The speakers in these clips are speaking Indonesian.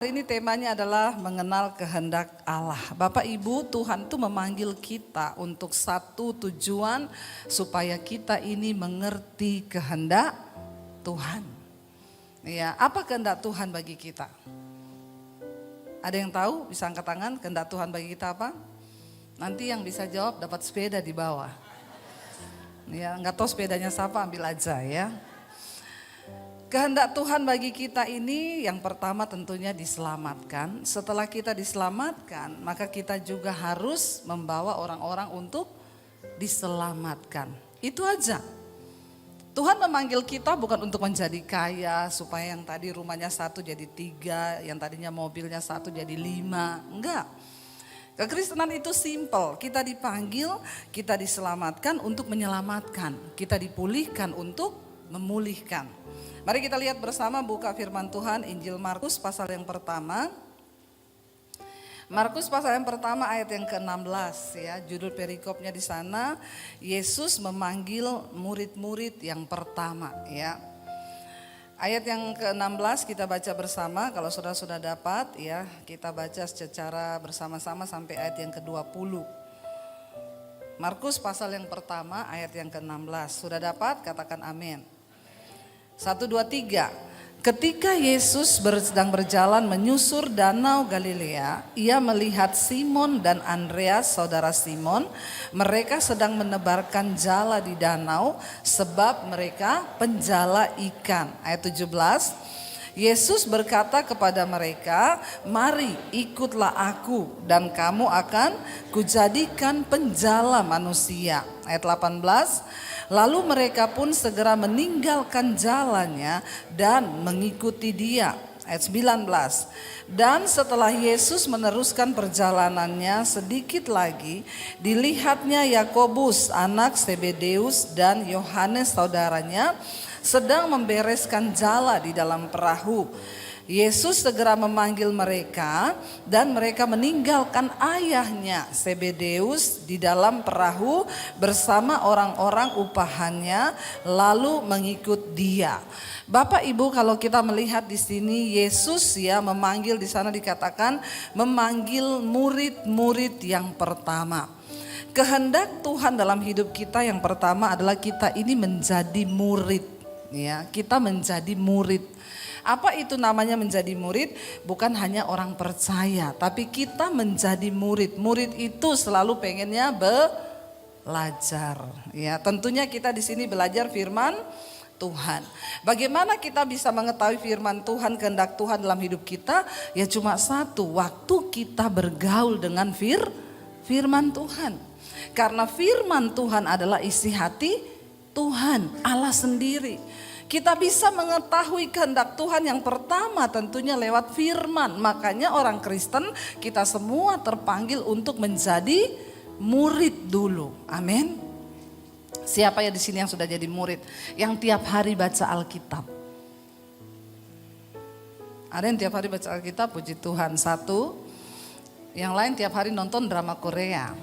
Hari ini temanya adalah mengenal kehendak Allah. Bapak Ibu, Tuhan tuh memanggil kita untuk satu tujuan supaya kita ini mengerti kehendak Tuhan. Ya, apa kehendak Tuhan bagi kita? Ada yang tahu? Bisa angkat tangan, kehendak Tuhan bagi kita apa? Nanti yang bisa jawab dapat sepeda di bawah. Ya, nggak tahu sepedanya siapa, ambil aja ya. Kehendak Tuhan bagi kita ini yang pertama tentunya diselamatkan. Setelah kita diselamatkan, maka kita juga harus membawa orang-orang untuk diselamatkan. Itu aja. Tuhan memanggil kita bukan untuk menjadi kaya, supaya yang tadi rumahnya 1 jadi 3, yang tadinya mobilnya 1 jadi 5. Enggak. Kekristenan itu simple. Kita dipanggil, kita diselamatkan untuk menyelamatkan. Kita dipulihkan untuk memulihkan. Mari kita lihat bersama, buka firman Tuhan Injil Markus pasal yang pertama. Markus pasal yang pertama ayat yang ke-16 ya. Judul perikopnya di sana, Yesus memanggil murid-murid yang pertama ya. Ayat yang ke-16 kita baca bersama, kalau sudah dapat ya, kita baca secara bersama-sama sampai ayat yang ke-20. Markus pasal yang pertama ayat yang ke-16. Sudah dapat? Katakan amin. 1, 2, 3. Ketika Yesus sedang berjalan menyusur danau Galilea, ia melihat Simon dan Andreas saudara Simon. Mereka sedang menebarkan jala di danau sebab mereka penjala ikan. Ayat 17. Yesus berkata kepada mereka, "Mari ikutlah aku dan kamu akan kujadikan penjala manusia." Ayat 18. Lalu mereka pun segera meninggalkan jalannya dan mengikuti dia. Ayat 19. Dan setelah Yesus meneruskan perjalanannya sedikit lagi, dilihatnya Yakobus anak Zebedeus dan Yohanes saudaranya sedang membereskan jala di dalam perahu. Yesus segera memanggil mereka dan mereka meninggalkan ayahnya Zebedeus di dalam perahu bersama orang-orang upahannya lalu mengikut dia. Bapak Ibu, kalau kita melihat di sini Yesus ya memanggil, di sana dikatakan memanggil murid-murid yang pertama. Kehendak Tuhan dalam hidup kita yang pertama adalah kita ini menjadi murid ya, kita menjadi murid. Apa itu namanya menjadi murid? Bukan hanya orang percaya, tapi kita menjadi murid. Murid itu selalu pengennya belajar. Ya, tentunya kita di sini belajar firman Tuhan. Bagaimana kita bisa mengetahui firman Tuhan, kehendak Tuhan dalam hidup kita? Ya cuma satu, waktu kita bergaul dengan firman Tuhan. Karena firman Tuhan adalah isi hati Tuhan, Allah sendiri. Kita bisa mengetahui kehendak Tuhan yang pertama tentunya lewat firman. Makanya orang Kristen kita semua terpanggil untuk menjadi murid dulu. Amin. Siapa ya di sini yang sudah jadi murid? Yang tiap hari baca Alkitab. Ada yang tiap hari baca Alkitab, puji Tuhan. 1. Yang lain tiap hari nonton drama Korea.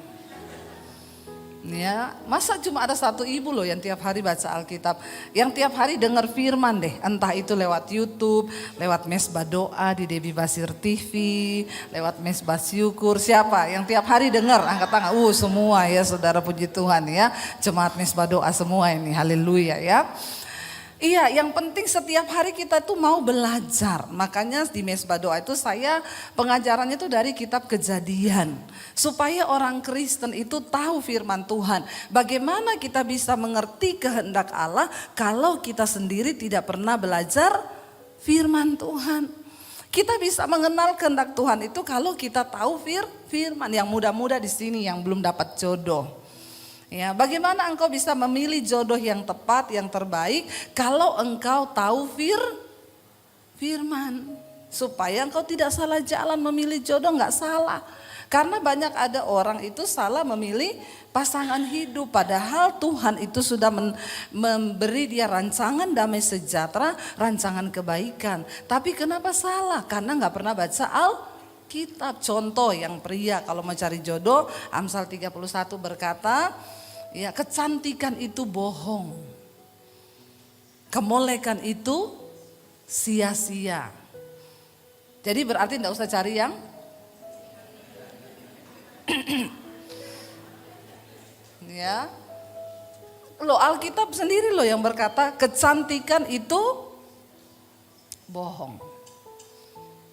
Ya, masa cuma ada 1 ibu loh yang tiap hari baca Alkitab, yang tiap hari dengar firman deh, entah itu lewat YouTube, lewat Mesbah Doa di Debbie Basir TV, lewat Mesbah Syukur. Siapa yang tiap hari dengar? Angkat tangan. Semua ya saudara, puji Tuhan ya. Jemaat Mesbah Doa semua ini, haleluya ya. Iya, yang penting setiap hari kita tuh mau belajar. Makanya di Mesbah Doa itu saya pengajarannya tuh dari kitab Kejadian. Supaya orang Kristen itu tahu firman Tuhan. Bagaimana kita bisa mengerti kehendak Allah kalau kita sendiri tidak pernah belajar firman Tuhan. Kita bisa mengenal kehendak Tuhan itu kalau kita tahu firman. Yang muda-muda di sini yang belum dapat jodoh. Ya, bagaimana engkau bisa memilih jodoh yang tepat, yang terbaik kalau engkau tahu firman. Supaya engkau tidak salah jalan memilih jodoh, enggak salah. Karena banyak ada orang itu salah memilih pasangan hidup. Padahal Tuhan itu sudah memberi dia rancangan damai sejahtera, rancangan kebaikan. Tapi kenapa salah? Karena enggak pernah baca Alkitab. Contoh yang pria kalau mau cari jodoh, Amsal 31 berkata, ya, kecantikan itu bohong, kemolekan itu sia-sia. Jadi berarti enggak usah cari yang ya. Loh, Alkitab sendiri loh yang berkata kecantikan itu bohong.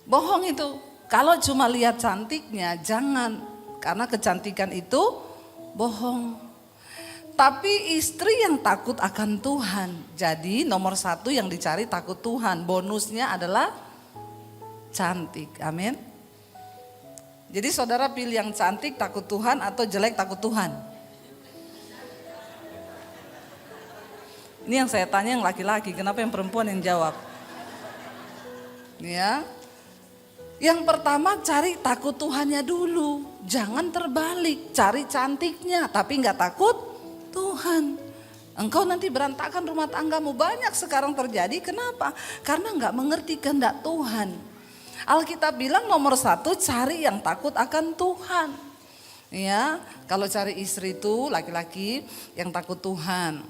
Bohong itu. Kalau cuma lihat cantiknya jangan, karena kecantikan itu bohong. Tapi istri yang takut akan Tuhan. Jadi nomor 1 yang dicari takut Tuhan. Bonusnya adalah cantik. Amin. Jadi saudara pilih yang cantik takut Tuhan atau jelek takut Tuhan? Ini yang saya tanya yang laki-laki, kenapa yang perempuan yang jawab? Ya. Yang pertama cari takut Tuhannya dulu. Jangan terbalik, cari cantiknya tapi enggak takut Tuhan. Engkau nanti berantakan rumah tanggamu. Banyak sekarang terjadi, kenapa? Karena enggak mengerti kehendak Tuhan. Alkitab bilang nomor 1 cari yang takut akan Tuhan. Ya, kalau cari istri itu laki-laki yang takut Tuhan.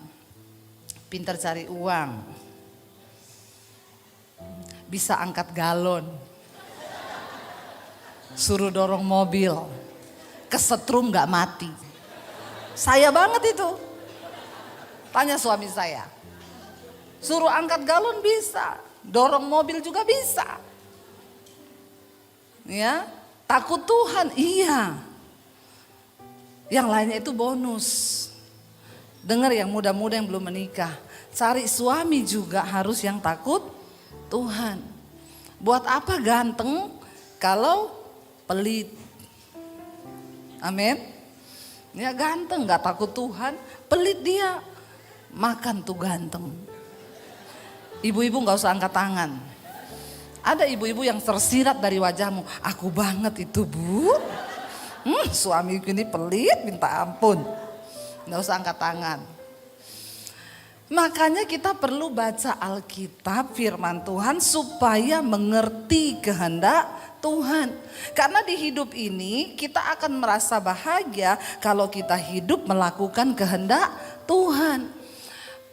Pintar cari uang. Bisa angkat galon. Suruh dorong mobil. Kesetrum gak mati. Saya banget itu. Tanya suami saya. Suruh angkat galon bisa. Dorong mobil juga bisa. Ya, takut Tuhan, iya. Yang lainnya itu bonus. Dengar yang muda-muda yang belum menikah, cari suami juga harus yang takut Tuhan. Buat apa ganteng kalau pelit? Amin. Ya ganteng gak takut Tuhan, pelit dia. Makan tuh ganteng. Ibu-ibu gak usah angkat tangan. Ada ibu-ibu yang tersirat dari wajahmu. Aku banget itu bu. Suamiku ini pelit minta ampun. Gak usah angkat tangan. Makanya kita perlu baca Alkitab firman Tuhan supaya mengerti kehendak Tuhan. Karena di hidup ini kita akan merasa bahagia kalau kita hidup melakukan kehendak Tuhan.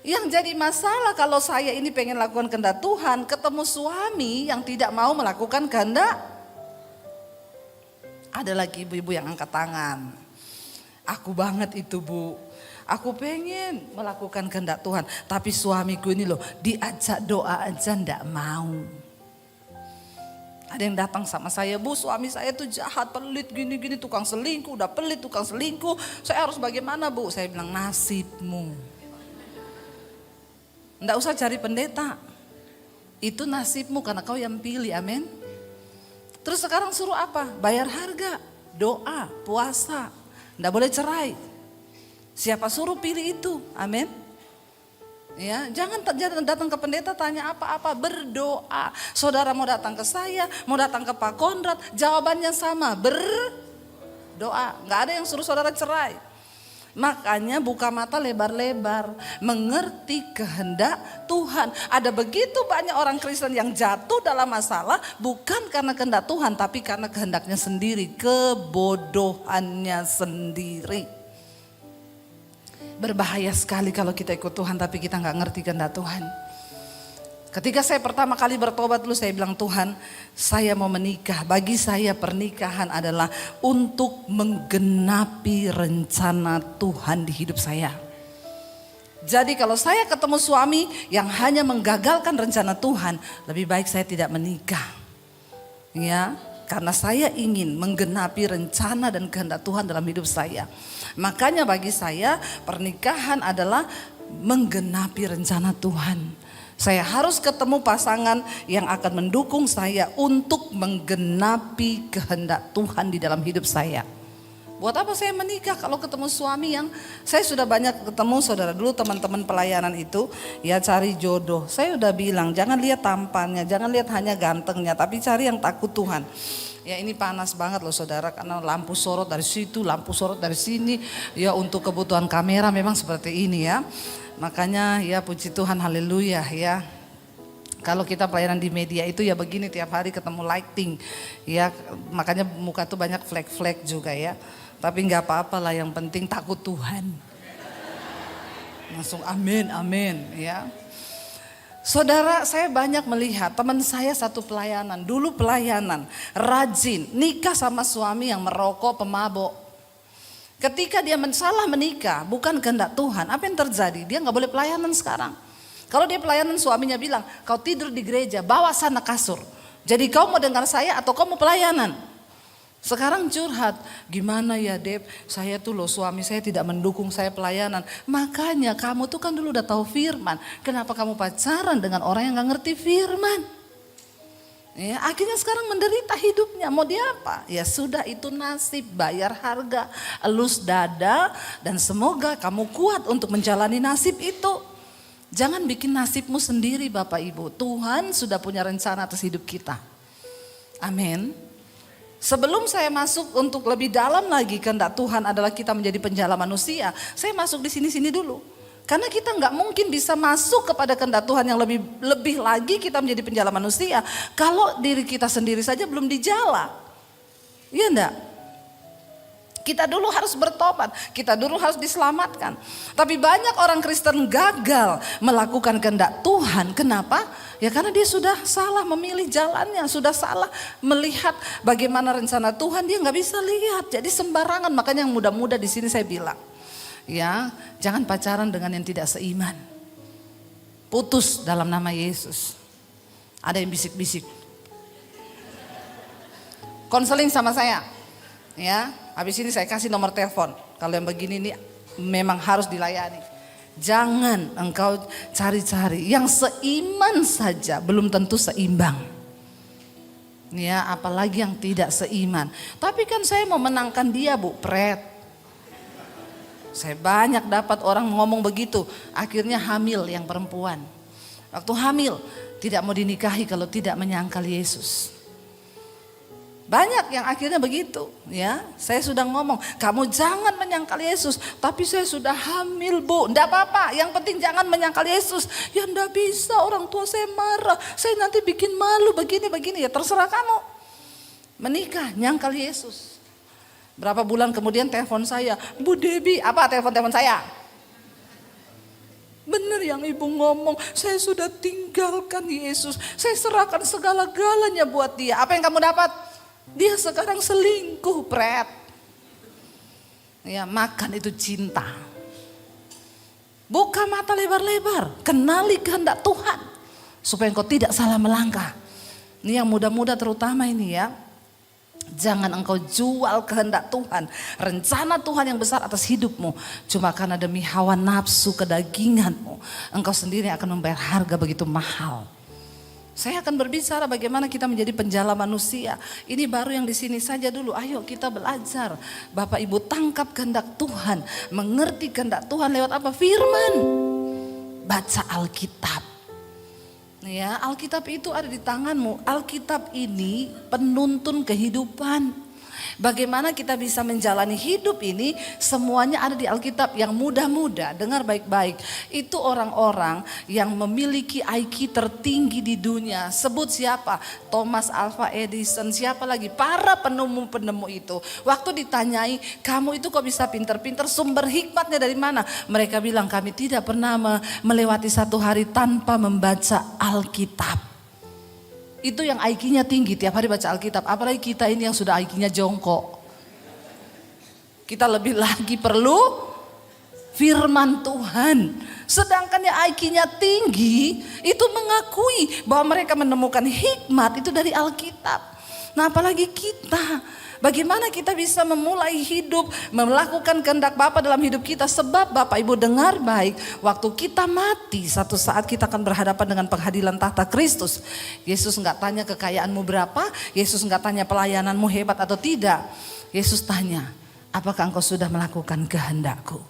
Yang jadi masalah kalau saya ini pengen lakukan kehendak Tuhan, ketemu suami yang tidak mau melakukan kehendak. Ada lagi ibu-ibu yang angkat tangan. Aku banget itu bu. Aku pengen melakukan kehendak Tuhan. Tapi suamiku ini loh diajak doa aja ndak mau. Ada yang datang sama saya, bu suami saya tuh jahat, pelit gini-gini, tukang selingkuh, udah pelit tukang selingkuh. Saya harus bagaimana bu? Saya bilang nasibmu. Ndak usah cari pendeta. Itu nasibmu karena kau yang pilih, amin. Terus sekarang suruh apa? Bayar harga, doa, puasa. Ndak boleh cerai. Siapa suruh pilih itu? Amin. Ya, jangan datang ke pendeta tanya apa-apa, berdoa. Saudara mau datang ke saya, mau datang ke Pak Konrad, jawabannya sama, berdoa. Nggak ada yang suruh saudara cerai. Makanya buka mata lebar-lebar, mengerti kehendak Tuhan. Ada begitu banyak orang Kristen yang jatuh dalam masalah bukan karena kehendak Tuhan, tapi karena kehendaknya sendiri, kebodohannya sendiri. Berbahaya sekali kalau kita ikut Tuhan tapi kita nggak ngerti kehendak Tuhan. Ketika saya pertama kali bertobat dulu saya bilang Tuhan saya mau menikah. Bagi saya pernikahan adalah untuk menggenapi rencana Tuhan di hidup saya. Jadi kalau saya ketemu suami yang hanya menggagalkan rencana Tuhan, lebih baik saya tidak menikah. Ya, karena saya ingin menggenapi rencana dan kehendak Tuhan dalam hidup saya. Makanya bagi saya pernikahan adalah menggenapi rencana Tuhan. Saya harus ketemu pasangan yang akan mendukung saya untuk menggenapi kehendak Tuhan di dalam hidup saya. Buat apa saya menikah kalau ketemu suami yang saya sudah banyak ketemu saudara dulu teman-teman pelayanan itu ya cari jodoh. Saya udah bilang jangan lihat tampannya, jangan lihat hanya gantengnya tapi cari yang takut Tuhan. Ya ini panas banget loh saudara karena lampu sorot dari situ, lampu sorot dari sini. Ya untuk kebutuhan kamera memang seperti ini ya. Makanya ya puji Tuhan haleluya ya. Kalau kita pelayanan di media itu ya begini tiap hari ketemu lighting. Ya makanya muka tuh banyak flek-flek juga ya. Tapi gak apa-apa lah yang penting takut Tuhan. Langsung amin amin ya. Saudara, saya banyak melihat teman saya satu pelayanan, dulu pelayanan, rajin, nikah sama suami yang merokok, pemabok. Ketika dia salah menikah, bukan kehendak Tuhan, apa yang terjadi? Dia nggak boleh pelayanan sekarang. Kalau dia pelayanan, suaminya bilang, kau tidur di gereja, bawa sana kasur. Jadi kau mau dengar saya atau kau mau pelayanan? Sekarang curhat, gimana ya Deb, saya tuh loh suami saya tidak mendukung saya pelayanan. Makanya kamu tuh kan dulu udah tahu firman, kenapa kamu pacaran dengan orang yang gak ngerti firman? Ya, akhirnya sekarang menderita hidupnya, mau dia apa? Ya sudah, itu nasib, bayar harga, elus dada, dan semoga kamu kuat untuk menjalani nasib itu. Jangan bikin nasibmu sendiri Bapak Ibu, Tuhan sudah punya rencana atas hidup kita. Amin. Sebelum saya masuk untuk lebih dalam lagi kehendak Tuhan adalah kita menjadi penjala manusia, saya masuk di sini-sini dulu. Karena kita nggak mungkin bisa masuk kepada kehendak Tuhan yang lebih lagi kita menjadi penjala manusia kalau diri kita sendiri saja belum dijala. Iya enggak? Kita dulu harus bertobat, kita dulu harus diselamatkan. Tapi banyak orang Kristen gagal melakukan kehendak Tuhan. Kenapa? Ya karena dia sudah salah memilih jalannya, sudah salah melihat bagaimana rencana Tuhan, dia nggak bisa lihat. Jadi sembarangan. Makanya yang muda-muda di sini saya bilang, ya jangan pacaran dengan yang tidak seiman. Putus dalam nama Yesus. Ada yang bisik-bisik. Konseling sama saya, ya. Habis ini saya kasih nomor telepon. Kalau yang begini ini memang harus dilayani. Jangan engkau cari-cari yang seiman saja, belum tentu seimbang. Ya, apalagi yang tidak seiman. Tapi kan saya mau menangkan dia Bu, pret. Saya banyak dapat orang ngomong begitu, akhirnya hamil yang perempuan. Waktu hamil tidak mau dinikahi kalau tidak menyangkal Yesus. Banyak yang akhirnya begitu, ya. Saya sudah ngomong, kamu jangan menyangkal Yesus. Tapi saya sudah hamil Bu, enggak apa-apa. Yang penting jangan menyangkal Yesus. Ya enggak bisa, orang tua saya marah. Saya nanti bikin malu begini-begini. Ya terserah kamu. Menikah, nyangkal Yesus. Berapa bulan kemudian telepon saya, Bu Debbie, apa telepon saya? Benar yang ibu ngomong, saya sudah tinggalkan Yesus. Saya serahkan segala-galanya buat dia. Apa yang kamu dapat? Dia sekarang selingkuh, pret. Ya, makan itu cinta. Buka mata lebar-lebar, kenali kehendak Tuhan supaya engkau tidak salah melangkah. Ini yang muda-muda terutama ini ya. Jangan engkau jual kehendak Tuhan, rencana Tuhan yang besar atas hidupmu cuma karena demi hawa nafsu kedaginganmu. Engkau sendiri akan membayar harga begitu mahal. Saya akan berbicara bagaimana kita menjadi penjala manusia. Ini baru yang di sini saja dulu. Ayo kita belajar. Bapak Ibu tangkap kehendak Tuhan. Mengerti kehendak Tuhan lewat apa? Firman. Baca Alkitab. Ya, Alkitab itu ada di tanganmu. Alkitab ini penuntun kehidupan. Bagaimana kita bisa menjalani hidup ini, semuanya ada di Alkitab. Yang muda-muda, dengar baik-baik, itu orang-orang yang memiliki IQ tertinggi di dunia. Sebut siapa? Thomas Alva Edison, siapa lagi? Para penemu-penemu itu. Waktu ditanyai, kamu itu kok bisa pinter-pinter, sumber hikmatnya dari mana? Mereka bilang, kami tidak pernah melewati satu hari tanpa membaca Alkitab. Itu yang IQ-nya tinggi, tiap hari baca Alkitab. Apalagi kita ini yang sudah IQ-nya jongkok. Kita lebih lagi perlu firman Tuhan. Sedangkan yang IQ-nya tinggi itu mengakui bahwa mereka menemukan hikmat itu dari Alkitab. Nah apalagi kita. Bagaimana kita bisa memulai hidup, melakukan kehendak Bapa dalam hidup kita. Sebab Bapak Ibu dengar baik, waktu kita mati satu saat kita akan berhadapan dengan pengadilan tahta Kristus. Yesus enggak tanya kekayaanmu berapa, Yesus enggak tanya pelayananmu hebat atau tidak. Yesus tanya, apakah engkau sudah melakukan kehendakku?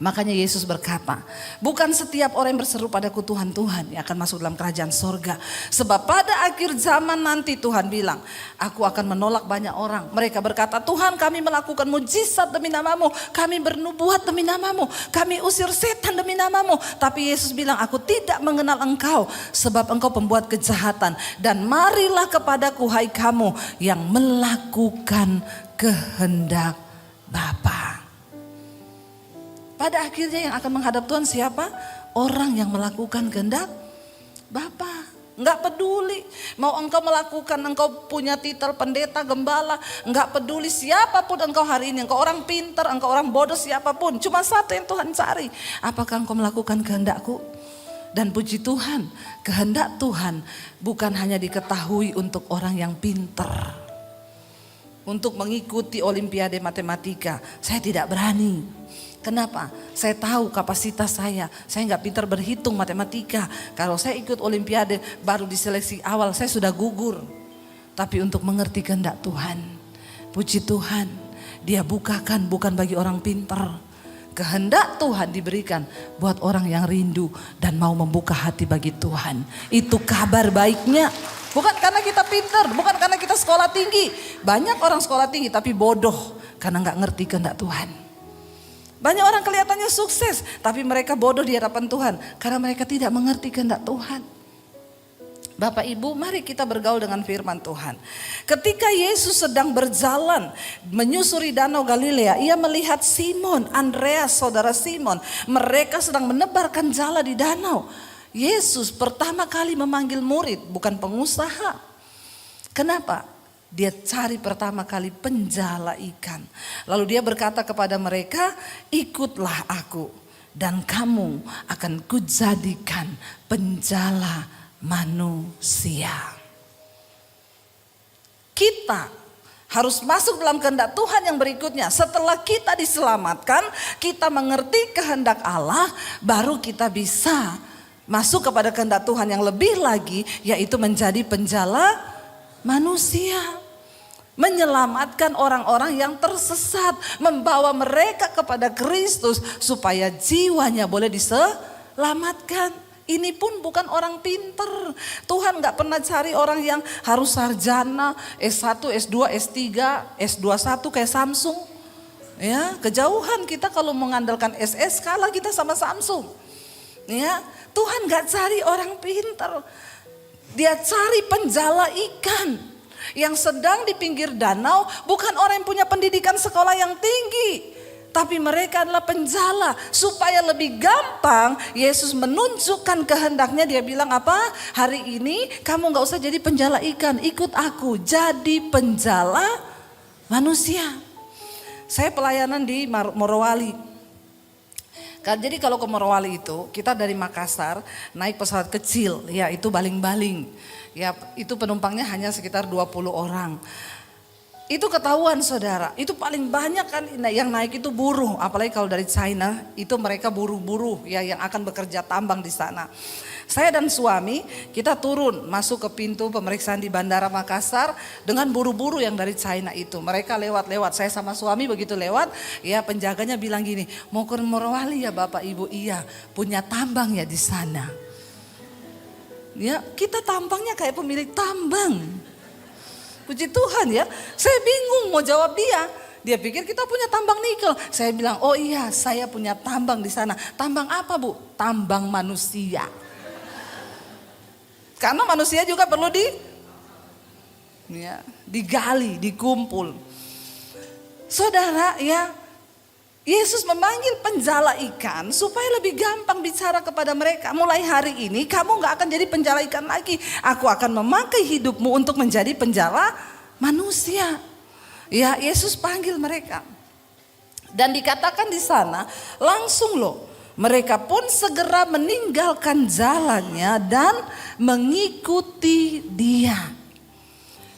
Makanya Yesus berkata, bukan setiap orang yang berseru padaku Tuhan, Tuhan yang akan masuk dalam kerajaan sorga. Sebab pada akhir zaman nanti Tuhan bilang, aku akan menolak banyak orang. Mereka berkata, Tuhan kami melakukan mujizat demi namamu, kami bernubuat demi namamu, kami usir setan demi namamu. Tapi Yesus bilang, aku tidak mengenal engkau, sebab engkau pembuat kejahatan. Dan marilah kepadaku hai kamu yang melakukan kehendak Bapa. Pada akhirnya yang akan menghadap Tuhan siapa? orang yang melakukan kehendak Bapa. Enggak peduli mau engkau melakukan, engkau punya titel pendeta, gembala, enggak peduli siapapun engkau hari ini, engkau orang pintar, engkau orang bodoh, siapapun, cuma satu yang Tuhan cari, apakah engkau melakukan kehendakku? Dan puji Tuhan, kehendak Tuhan bukan hanya diketahui untuk orang yang pintar. Untuk mengikuti olimpiade matematika, saya tidak berani. Kenapa? Saya tahu kapasitas saya nggak pintar berhitung matematika. Kalau saya ikut olimpiade baru di seleksi awal saya sudah gugur. Tapi untuk mengerti kehendak Tuhan, puji Tuhan, Dia bukakan bukan bagi orang pintar. Kehendak Tuhan diberikan buat orang yang rindu dan mau membuka hati bagi Tuhan. Itu kabar baiknya. Bukan karena kita pintar, bukan karena kita sekolah tinggi. Banyak orang sekolah tinggi tapi bodoh karena nggak ngerti kehendak Tuhan. Banyak orang kelihatannya sukses, tapi mereka bodoh di hadapan Tuhan karena mereka tidak mengerti kehendak Tuhan. Bapak Ibu, mari kita bergaul dengan firman Tuhan. Ketika Yesus sedang berjalan menyusuri danau Galilea, ia melihat Simon, Andreas, saudara Simon. Mereka sedang menebarkan jala di danau. Yesus pertama kali memanggil murid, bukan pengusaha. Kenapa? Dia cari pertama kali penjala ikan. Lalu dia berkata kepada mereka, ikutlah aku dan kamu akan kujadikan penjala manusia. Kita harus masuk dalam kehendak Tuhan yang berikutnya. Setelah kita diselamatkan, kita mengerti kehendak Allah, baru kita bisa masuk kepada kehendak Tuhan yang lebih lagi, yaitu menjadi penjala manusia. Menyelamatkan orang-orang yang tersesat, membawa mereka kepada Kristus supaya jiwanya boleh diselamatkan. Ini pun bukan orang pinter. Tuhan gak pernah cari orang yang harus sarjana, S1, S2, S3, S21 kayak Samsung. Ya, kejauhan kita kalau mengandalkan SS kalah kita sama Samsung. Ya, Tuhan gak cari orang pinter. Dia cari penjala ikan yang sedang di pinggir danau, bukan orang yang punya pendidikan sekolah yang tinggi, tapi mereka adalah penjala. Supaya lebih gampang Yesus menunjukkan kehendaknya, dia bilang apa? Hari ini kamu gak usah jadi penjala ikan, ikut aku jadi penjala manusia. Saya pelayanan di Morowali. Jadi kalau ke Morowali itu kita dari Makassar naik pesawat kecil, ya itu baling-baling. Ya itu penumpangnya hanya sekitar 20 orang. Itu ketahuan saudara, itu paling banyak kan yang naik itu buruh. Apalagi kalau dari China itu mereka buruh-buruh ya yang akan bekerja tambang di sana. Saya dan suami kita turun masuk ke pintu pemeriksaan di Bandara Makassar dengan buruh-buruh yang dari China itu. Mereka lewat-lewat, saya sama suami begitu lewat, ya penjaganya bilang gini, mau ke Morowali ya Bapak Ibu? Iya, punya tambang ya di sana. Ya, kita tampangnya kayak pemilik tambang. Puji Tuhan ya. Saya bingung mau jawab dia. Dia pikir kita punya tambang nikel. Saya bilang, "Oh iya, saya punya tambang di sana." Tambang apa, Bu? Tambang manusia. Karena manusia juga perlu digali, dikumpul. Saudara, ya, Yesus memanggil penjala ikan supaya lebih gampang bicara kepada mereka. Mulai hari ini kamu gak akan jadi penjala ikan lagi. Aku akan memakai hidupmu untuk menjadi penjala manusia. Ya, Yesus panggil mereka. Dan dikatakan di sana langsung loh. Mereka pun segera meninggalkan jalannya dan mengikuti dia.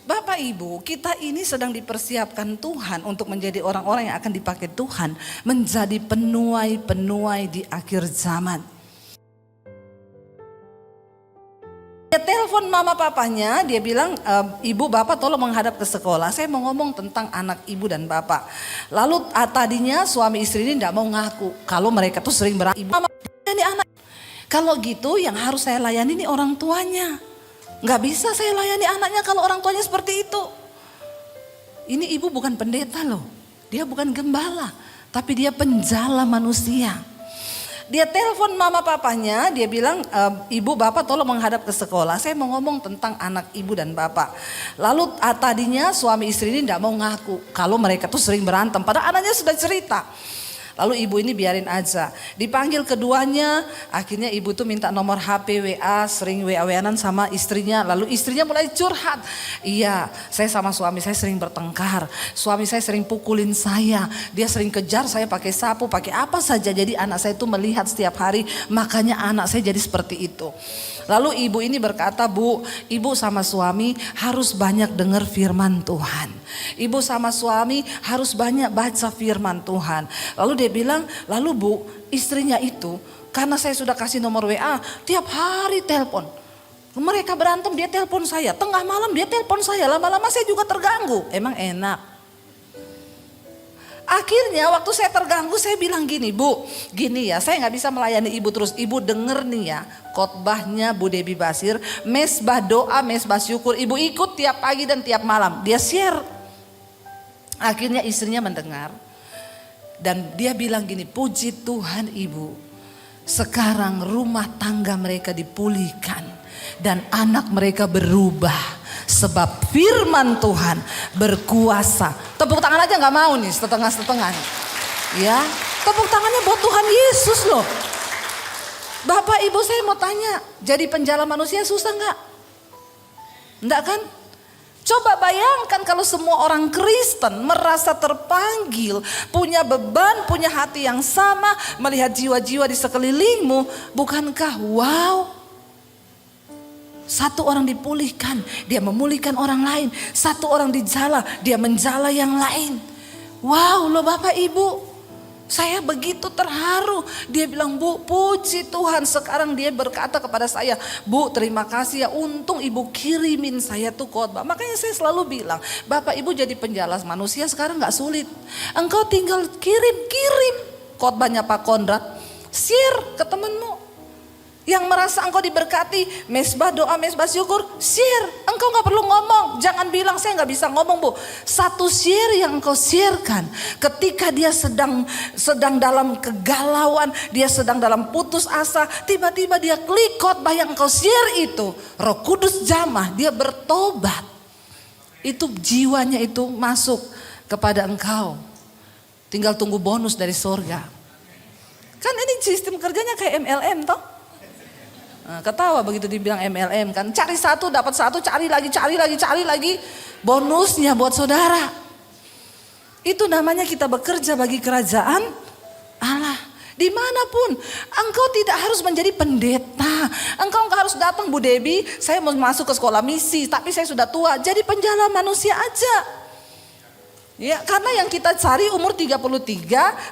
Bapak Ibu, kita ini sedang dipersiapkan Tuhan untuk menjadi orang-orang yang akan dipakai Tuhan menjadi penuai-penuai di akhir zaman. Dia telepon mama papanya, dia bilang, "Ibu bapak tolong menghadap ke sekolah, saya mau ngomong tentang anak ibu dan bapak." Lalu tadinya suami istri ini tidak mau ngaku kalau mereka tuh sering berantem. Mama ini anak. Kalau gitu yang harus saya layani ini orang tuanya. Gak bisa saya layani anaknya kalau orang tuanya seperti itu. Ini ibu bukan pendeta loh. Dia bukan gembala. Tapi dia penjala manusia. Dia telepon mama papanya. Dia bilang, "Ibu bapak tolong menghadap ke sekolah. Saya mau ngomong tentang anak ibu dan bapak." Lalu tadinya suami istri ini tidak mau ngaku kalau mereka tuh sering berantem. Padahal anaknya sudah cerita. Lalu ibu ini biarin aja. Dipanggil keduanya, akhirnya ibu tuh minta nomor HP WA, sering WA-WAnan sama istrinya. Lalu istrinya mulai curhat. Iya, saya sama suami saya sering bertengkar. Suami saya sering pukulin saya. Dia sering kejar saya pakai sapu, pakai apa saja. Jadi anak saya tuh melihat setiap hari, makanya anak saya jadi seperti itu. Lalu ibu ini berkata, Bu, ibu sama suami harus banyak dengar firman Tuhan. Ibu sama suami harus banyak baca firman Tuhan. Lalu dia bilang, lalu Bu, istrinya itu karena saya sudah kasih nomor WA, tiap hari telepon. Mereka berantem, dia telepon saya. Tengah malam dia telepon saya, lama-lama saya juga terganggu. Emang enak? Akhirnya waktu saya terganggu saya bilang gini, Bu, gini ya, saya gak bisa melayani ibu terus. Ibu denger nih ya khotbahnya Bu Debbie Basir, mesbah doa, mesbah syukur. Ibu ikut tiap pagi dan tiap malam, dia share. Akhirnya istrinya mendengar dan dia bilang gini, puji Tuhan Ibu, sekarang rumah tangga mereka dipulihkan dan anak mereka berubah. Sebab firman Tuhan berkuasa. Tepuk tangan aja gak mau nih, setengah-setengah. Ya, tepuk tangannya buat Tuhan Yesus loh. Bapak ibu saya mau tanya, jadi penjala manusia susah gak? Enggak kan? Coba bayangkan kalau semua orang Kristen merasa terpanggil, punya beban, punya hati yang sama, melihat jiwa-jiwa di sekelilingmu. Bukankah wow? Satu orang dipulihkan, dia memulihkan orang lain. Satu orang dijala, dia menjala yang lain. Wow loh Bapak Ibu, saya begitu terharu. Dia bilang, Bu, puji Tuhan. Sekarang dia berkata kepada saya, Bu, terima kasih ya, untung Ibu kirimin saya tuh khotbah. Makanya saya selalu bilang, Bapak Ibu jadi penjala manusia sekarang gak sulit. Engkau tinggal kirim khotbahnya Pak Kondrat, share ke temenmu. Yang merasa engkau diberkati, mesbah doa, mesbah syukur, share. Engkau gak perlu ngomong, jangan bilang saya gak bisa ngomong, Bu. Satu share yang engkau sharekan, ketika dia sedang dalam kegalauan, dia sedang dalam putus asa, tiba-tiba dia klik khotbah yang engkau share itu, Roh Kudus jamah, dia bertobat. Itu jiwanya itu masuk kepada engkau. Tinggal tunggu bonus dari surga. Kan ini sistem kerjanya kayak MLM toh. Nah, ketawa begitu dibilang MLM kan, cari satu dapat satu, cari lagi, bonusnya buat saudara. Itu namanya kita bekerja bagi kerajaan Allah. Dimanapun, engkau tidak harus menjadi pendeta, engkau nggak harus datang, Bu Debbie, saya mau masuk ke sekolah misi, tapi saya sudah tua, jadi penjala manusia aja. Ya, karena yang kita cari umur 33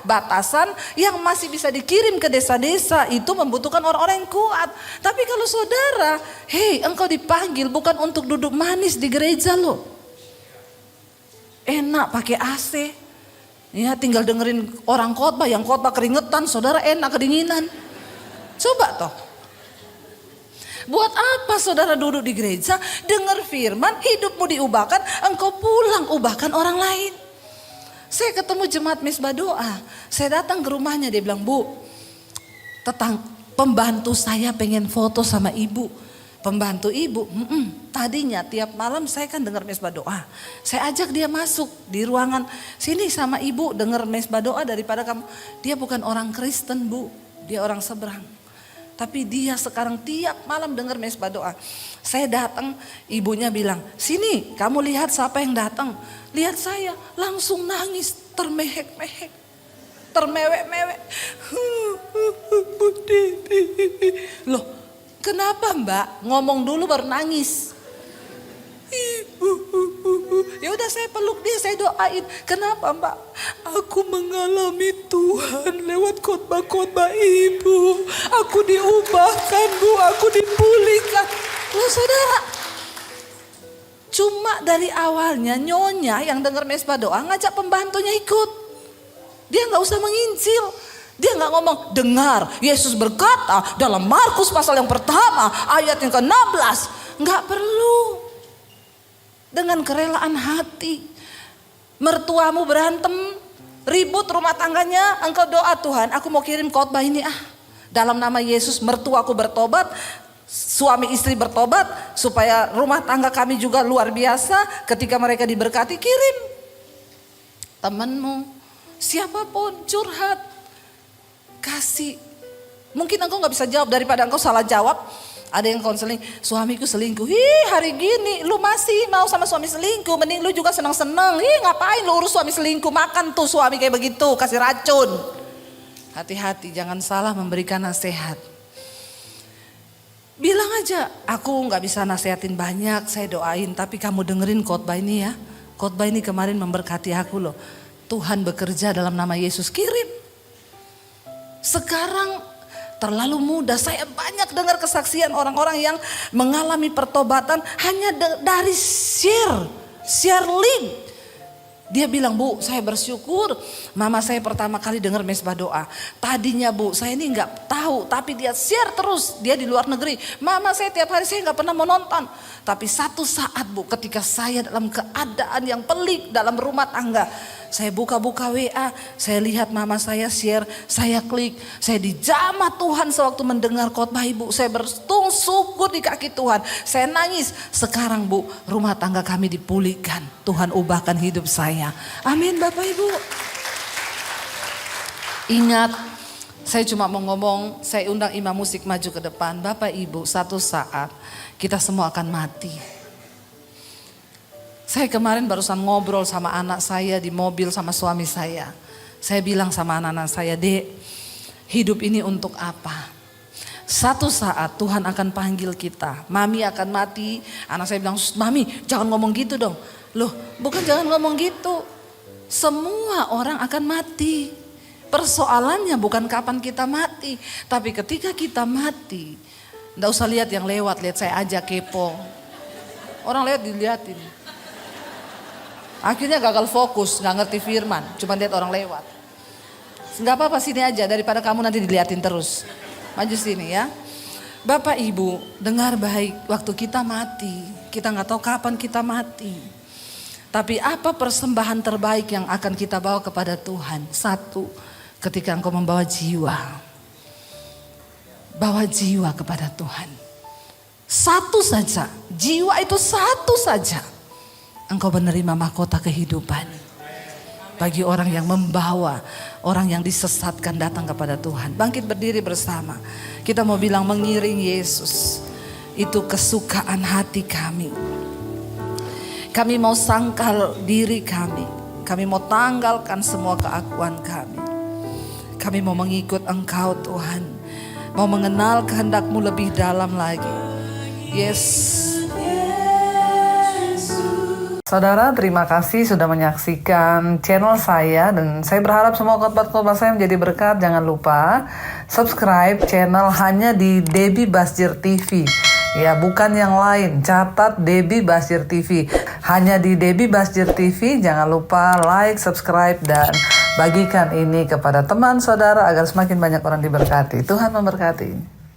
batasan yang masih bisa dikirim ke desa-desa itu membutuhkan orang-orang yang kuat. Tapi kalau saudara, hei, engkau dipanggil bukan untuk duduk manis di gereja loh. Enak pakai AC. Ya, tinggal dengerin orang khotbah, yang khotbah keringetan, saudara enak kedinginan. Coba toh. Buat apa saudara duduk di gereja, dengar firman, hidupmu diubahkan, engkau pulang ubahkan orang lain. Saya ketemu jemaat mesbah doa, saya datang ke rumahnya, dia bilang, Bu, pembantu saya pengen foto sama ibu. Pembantu ibu, tadinya tiap malam saya kan dengar mesbah doa. Saya ajak dia masuk di ruangan, sini sama ibu dengar mesbah doa daripada kamu. Dia bukan orang Kristen, Bu, dia orang seberang. Tapi dia sekarang tiap malam dengar mesbah doa. Saya datang, ibunya bilang, sini kamu lihat siapa yang datang. Lihat saya, langsung nangis, termehek-mehek, termewek-mewek. Loh, kenapa Mbak? Ngomong dulu baru nangis. Ya udah saya peluk dia, saya doain. Kenapa Mbak? Aku mengalami Tuhan lewat khotbah-khotbah ibu. Aku diubahkan, Bu, aku dipulihkan. Loh saudara, cuma dari awalnya nyonya yang dengar mesbah doa ngajak pembantunya ikut. Dia gak usah menginjil. Dia gak ngomong, dengar Yesus berkata dalam Markus pasal yang pertama ayat yang ke-16. Gak perlu. Dengan kerelaan hati. Mertuamu berantem, ribut rumah tangganya, engkau doa, Tuhan aku mau kirim khotbah ini dalam nama Yesus mertuaku bertobat, suami istri bertobat, supaya rumah tangga kami juga luar biasa. Ketika mereka diberkati, kirim. Temanmu, siapapun curhat. kasih. Mungkin engkau gak bisa jawab, daripada engkau salah jawab. Ada yang konseling, suamiku selingkuh. Hari gini lu masih mau sama suami selingkuh, mending lu juga senang-senang. Ngapain lu urus suami selingkuh, makan tuh suami kayak begitu, kasih racun. Hati-hati, jangan salah memberikan nasihat. Bilang aja, aku gak bisa nasihatin banyak, saya doain. Tapi kamu dengerin khotbah ini ya. Khotbah ini kemarin memberkati aku loh. Tuhan bekerja dalam nama Yesus, kirim. Sekarang terlalu mudah. Saya banyak dengar kesaksian orang-orang yang mengalami pertobatan hanya dari share link. Dia bilang, Bu, saya bersyukur mama saya pertama kali dengar mesbah doa. Tadinya Bu, saya ini nggak tahu, tapi dia share terus. Dia di luar negeri. Mama saya tiap hari saya nggak pernah mau nonton. Tapi satu saat Bu, ketika saya dalam keadaan yang pelik dalam rumah tangga, saya buka-buka WA, saya lihat mama saya share, saya klik. Saya dijamah Tuhan sewaktu mendengar khotbah Ibu. Saya bersyukur di kaki Tuhan. Saya nangis. Sekarang Bu, rumah tangga kami dipulihkan. Tuhan ubahkan hidup saya. Amin Bapak Ibu. Ingat, saya cuma mau ngomong, saya undang imam musik maju ke depan. Bapak Ibu, satu saat kita semua akan mati. Saya kemarin barusan ngobrol sama anak saya di mobil sama suami saya. Saya bilang sama anak-anak saya, Dek, hidup ini untuk apa? Satu saat Tuhan akan panggil kita. Mami akan mati. Anak saya bilang, Mami jangan ngomong gitu dong. Loh, bukan jangan ngomong gitu. Semua orang akan mati. Persoalannya bukan kapan kita mati. Tapi ketika kita mati, nggak usah lihat yang lewat, lihat saya aja kepo. Orang lewat dilihatin. Akhirnya gagal fokus, gak ngerti firman, cuma lihat orang lewat. Gak apa-apa, sini aja daripada kamu nanti diliatin terus. Maju sini ya. Bapak Ibu, dengar baik, waktu kita mati, kita gak tahu kapan kita mati. Tapi apa persembahan terbaik yang akan kita bawa kepada Tuhan? Satu, ketika engkau membawa jiwa. Bawa jiwa kepada Tuhan. Satu saja, jiwa itu satu saja. Engkau menerima mahkota kehidupan. Bagi orang yang membawa, orang yang disesatkan datang kepada Tuhan. Bangkit berdiri bersama. Kita mau bilang mengiring Yesus. Itu kesukaan hati kami. Kami mau sangkal diri kami. Kami mau tanggalkan semua keakuan kami. Kami mau mengikut Engkau Tuhan. Mau mengenal kehendak-Mu lebih dalam lagi. Yes. Saudara, terima kasih sudah menyaksikan channel saya dan saya berharap semua khotbah-khotbah saya menjadi berkat. Jangan lupa subscribe channel hanya di Debbie Basjir TV. Ya, bukan yang lain. Catat Debbie Basjir TV. Hanya di Debbie Basjir TV. Jangan lupa like, subscribe dan bagikan ini kepada teman saudara agar semakin banyak orang diberkati. Tuhan memberkati.